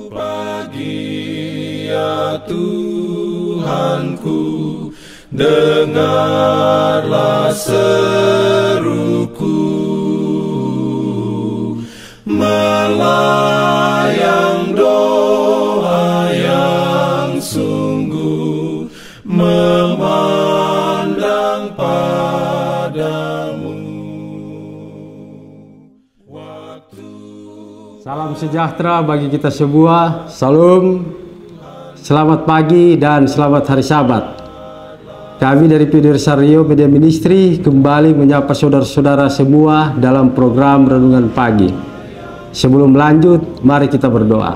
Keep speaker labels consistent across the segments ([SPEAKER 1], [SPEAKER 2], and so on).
[SPEAKER 1] Pagi ya Tuhanku, dengarlah seruku, melayang doa yang sungguh, memandang padamu.
[SPEAKER 2] Salam sejahtera bagi kita semua. Salam, selamat pagi dan selamat hari Sabat. Kami dari Pedersa Rio Media Ministry kembali menyapa saudara-saudara semua dalam program Renungan Pagi. Sebelum lanjut, mari kita berdoa.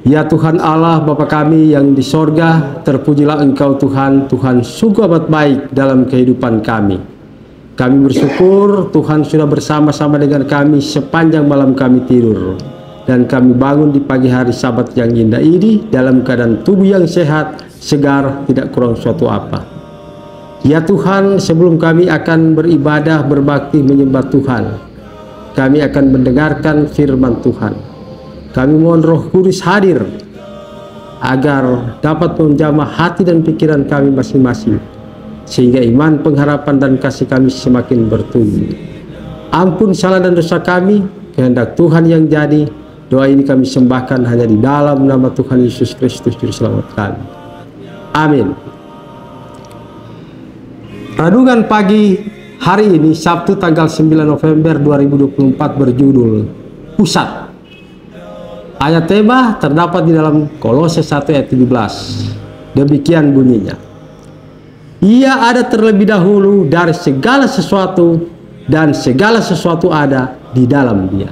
[SPEAKER 2] Ya Tuhan Allah Bapa kami yang di sorga, terpujilah Engkau Tuhan. Tuhan sungguh amat baik dalam kehidupan kami. Kami bersyukur Tuhan sudah bersama-sama dengan kami sepanjang malam kami tidur. Dan kami bangun di pagi hari Sabat yang indah ini dalam keadaan tubuh yang sehat, segar, tidak kurang suatu apa. Ya Tuhan, sebelum kami akan beribadah, berbakti, menyembah Tuhan, kami akan mendengarkan firman Tuhan. Kami mohon Roh Kudus hadir agar dapat menjamah hati dan pikiran kami masing-masing, sehingga iman, pengharapan, dan kasih kami semakin bertumbuh. Ampun salah dan dosa kami, kehendak Tuhan yang jadi. Doa ini kami sembahkan hanya di dalam nama Tuhan Yesus Kristus Juru Selamat kami. Amin. Renungan pagi hari ini Sabtu tanggal 9 November 2024 berjudul Pusat. Ayat tema terdapat di dalam Kolose 1 ayat 17. Demikian bunyinya. Ia ada terlebih dahulu dari segala sesuatu, dan segala sesuatu ada di dalam Dia.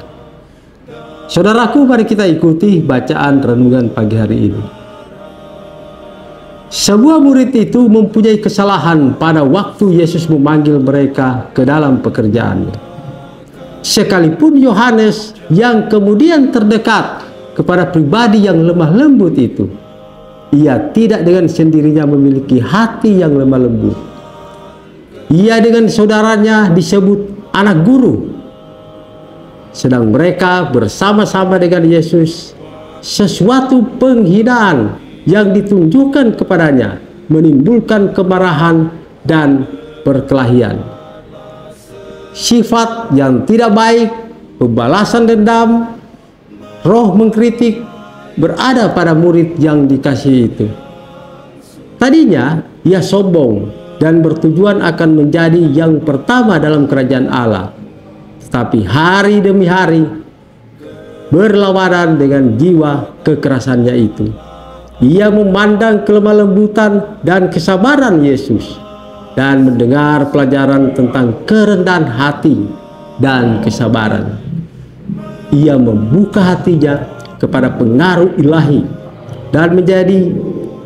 [SPEAKER 2] Saudaraku, mari kita ikuti bacaan renungan pagi hari ini. Sebuah murid itu mempunyai kesalahan pada waktu Yesus memanggil mereka ke dalam pekerjaannya. Sekalipun Yohanes yang kemudian terdekat kepada pribadi yang lemah lembut itu, ia tidak dengan sendirinya memiliki hati yang lemah lembut. Ia dengan saudaranya disebut anak guru, sedang mereka bersama-sama dengan Yesus, sesuatu penghinaan yang ditunjukkan kepadanya menimbulkan kemarahan dan perkelahian. Sifat yang tidak baik, pembalasan dendam, roh mengkritik berada pada murid yang dikasihi itu. Tadinya ia sombong dan bertujuan akan menjadi yang pertama dalam kerajaan Allah. Tapi hari demi hari berlawanan dengan jiwa kekerasannya itu. Ia memandang kelemah lembutan dan kesabaran Yesus dan mendengar pelajaran tentang kerendahan hati dan kesabaran. Ia membuka hatinya kepada pengaruh ilahi dan menjadi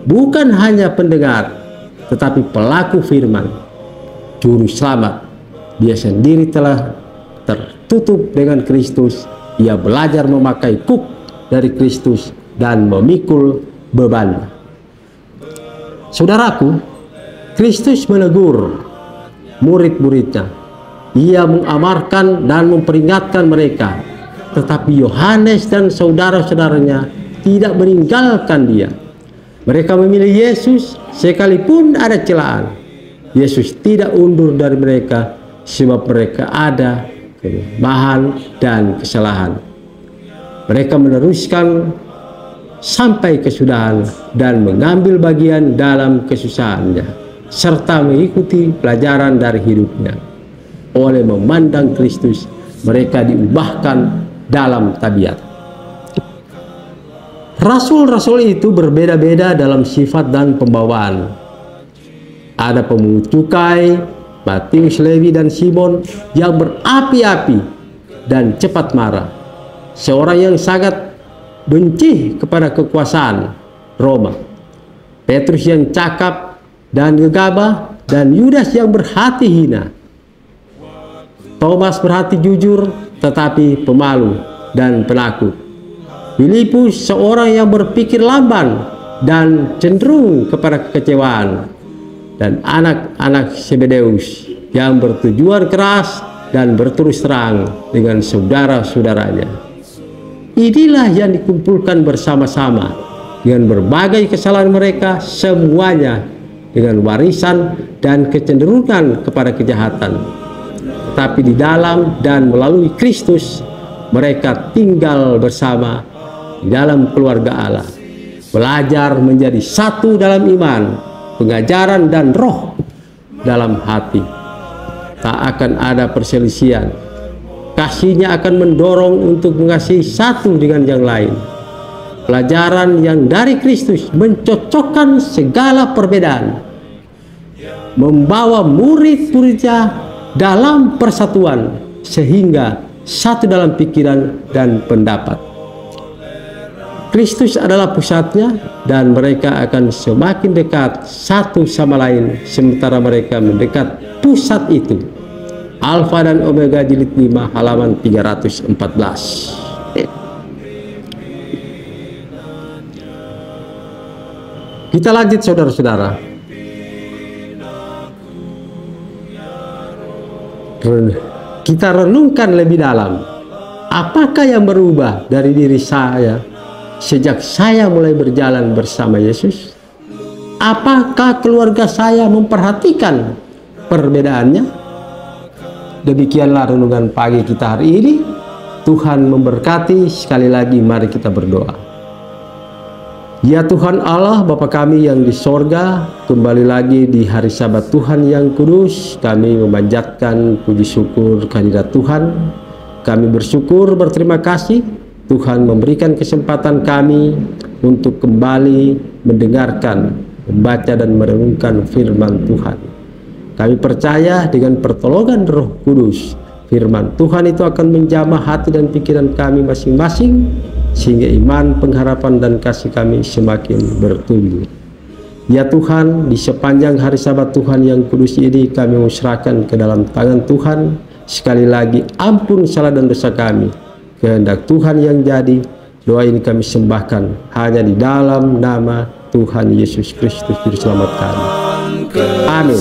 [SPEAKER 2] bukan hanya pendengar tetapi pelaku firman Juru Selamat. Dia sendiri telah tertutup dengan Kristus. Ia belajar memakai kuk dari Kristus dan memikul beban. Saudaraku, Kristus menegur murid-muridnya. Ia mengamarkan dan memperingatkan mereka, tetapi Yohanes dan saudara-saudaranya tidak meninggalkan dia. Mereka memilih Yesus sekalipun ada celaan. Yesus tidak undur dari mereka sebab mereka ada kelemahan dan kesalahan. Mereka meneruskan sampai kesudahan dan mengambil bagian dalam kesusahannya, serta mengikuti pelajaran dari hidupnya. Oleh memandang Kristus, mereka diubahkan dalam tabiat. Rasul-rasul itu berbeda-beda dalam sifat dan pembawaan. Ada pemungut cukai, Matius, Lewi, dan Simon yang berapi-api dan cepat marah. Seorang yang sangat benci kepada kekuasaan Roma. Petrus yang cakap dan gegabah, dan Yudas yang berhati hina. Thomas berhati jujur tetapi pemalu dan penakut. Filipus seorang yang berpikir lamban dan cenderung kepada kekecewaan. Dan anak-anak Zebedeus yang bertujuan keras dan berterus terang dengan saudara-saudaranya. inilah yang dikumpulkan bersama-sama dengan berbagai kesalahan mereka, semuanya dengan warisan dan kecenderungan kepada kejahatan. Tapi di dalam dan melalui Kristus, mereka tinggal bersama di dalam keluarga Allah, belajar menjadi satu dalam iman, pengajaran dan roh dalam hati. Tak akan ada perselisihan. Kasihnya akan mendorong untuk mengasihi satu dengan yang lain. Pelajaran yang dari Kristus mencocokkan segala perbedaan, membawa murid-muridnya dalam persatuan sehingga satu dalam pikiran dan pendapat. Kristus adalah pusatnya dan mereka akan semakin dekat satu sama lain sementara mereka mendekat pusat itu. Alfa dan Omega jilid 5 halaman 314. Kita lanjut saudara-saudara. Kita renungkan lebih dalam. Apakah yang berubah dari diri saya sejak saya mulai berjalan bersama Yesus? Apakah keluarga saya memperhatikan perbedaannya? Demikianlah renungan pagi kita hari ini. Tuhan memberkati. Sekali lagi mari kita berdoa. Ya Tuhan Allah, Bapa kami yang di sorga, kembali lagi di hari Sabat Tuhan yang kudus, kami memanjatkan puji syukur kehadirat Tuhan. Kami bersyukur, berterima kasih Tuhan memberikan kesempatan kami untuk kembali mendengarkan, membaca dan merenungkan firman Tuhan. Kami percaya dengan pertolongan Roh Kudus, firman Tuhan itu akan menjamah hati dan pikiran kami masing-masing, sehingga iman, pengharapan, dan kasih kami semakin bertumbuh. Ya Tuhan, di sepanjang hari Sabat Tuhan yang kudus ini, kami menyerahkan ke dalam tangan Tuhan. Sekali lagi, ampun salah dan dosa kami. Kehendak Tuhan yang jadi, doa ini kami sembahkan hanya di dalam nama Tuhan Yesus Kristus, Juru Selamat kami. Amin.